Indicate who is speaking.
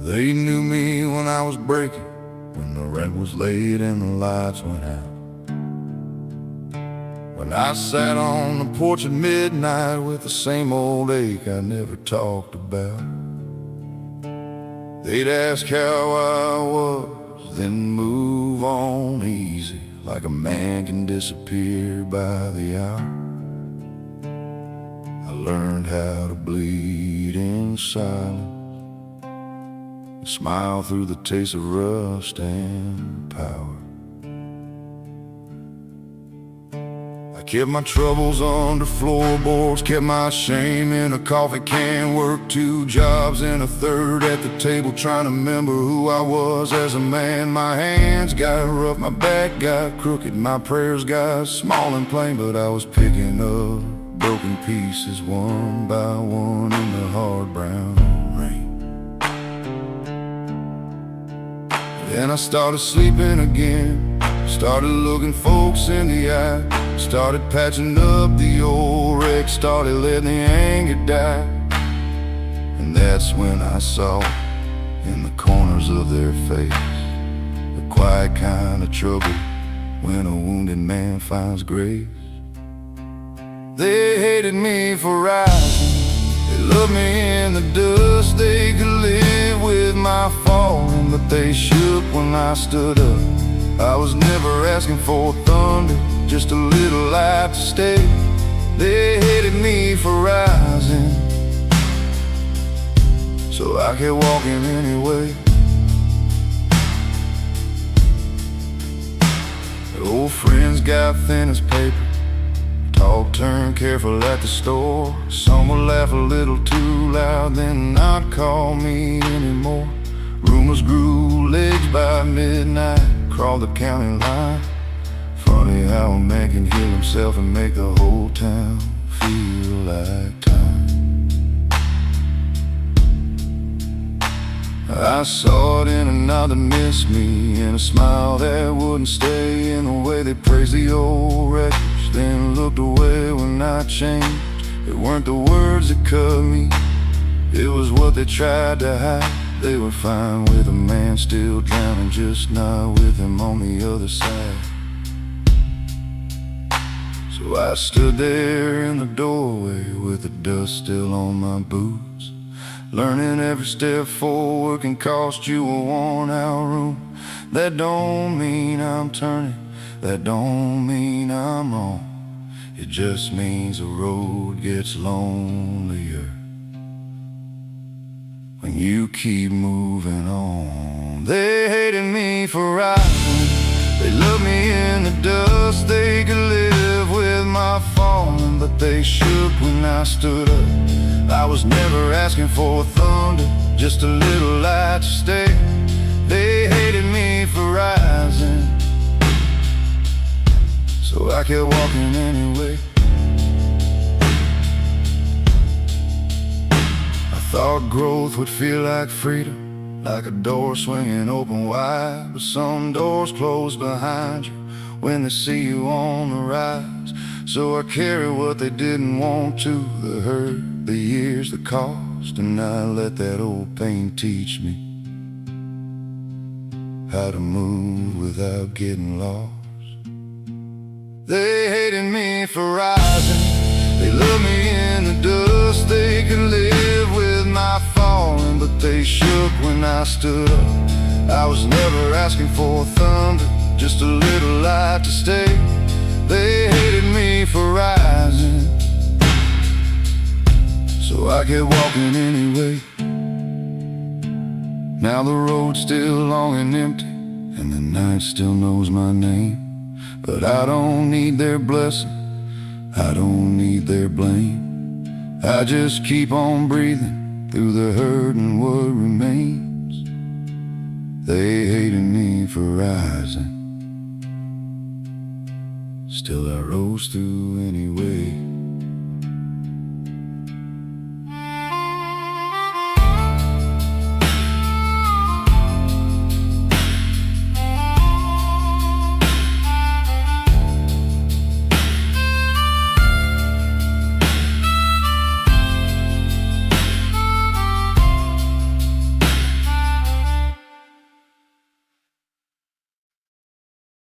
Speaker 1: They knew me when I was breaking, when the rent was late and the lights went out. When I sat on the porch at midnight with the same old ache I never talked about. They'd ask how I was, then move on easy, like a man can disappear by the hour. I learned how to bleed in silence, smile through the taste of rust and power. I kept my troubles under floorboards, kept my shame in a coffee can, worked 2 jobs and a third at the table, trying to remember who I was as a man. My hands got rough, my back got crooked, my prayers got small and plain, but I was picking up broken pieces one by one in the hard brown rain. Then I started sleeping again, started looking folks in the eye, started patching up the old wreck, started letting the anger die. And that's when I saw in the corners of their face the quiet kind of trouble when a wounded man finds grace. They hated me for rising, they loved me in the dust. They could live with my falling, but they shook when I stood up. I was never asking for thunder, just a little light to stay. They hated me for rising, so I kept walking anyway. Old friends got thin as paper, talk turned careful at the store. Some would laugh a little too loud, then not call me anymore. Rumors grew legs by midnight, crawled the county line. Funny how a man can heal himself and make the whole town feel like time. I saw it in a nod that missed me, in a smile that wouldn't stay, in the way they praised the old records, then looked away when I changed. It weren't the words that cut me, it was what they tried to hide. They were fine with a man still drowning, just not with him on the other side. So I stood there in the doorway with the dust still on my boots, learning every step forward can cost you a worn-out room. That don't mean I'm turning, that don't mean I'm wrong. It just means the road gets lonelier when you keep moving on. They hated me for rising, they loved me in the dust. They could live with my falling, but they shook when I stood up. I was never asking for thunder, just a little light to stay. They hated me for rising, so I kept walking anyway. I thought growth would feel like freedom, like a door swinging open wide. But some doors close behind you when they see you on the rise. So I carry what they didn't want to, the hurt, the years, the cost. And I let that old pain teach me how to move without getting lost. They hated me for rising, they loved me in the dust. They could live with my falling, but they shook when I stood up. I was never asking for thunder, just a little light to stay. They hated me for rising, so I kept walking anyway. Now the road's still long and empty, and the night still knows my name. But I don't need their blessing, I don't need their blame. I just keep on breathing through the hurt and what remains. They hated me for rising, still I rose through anyway.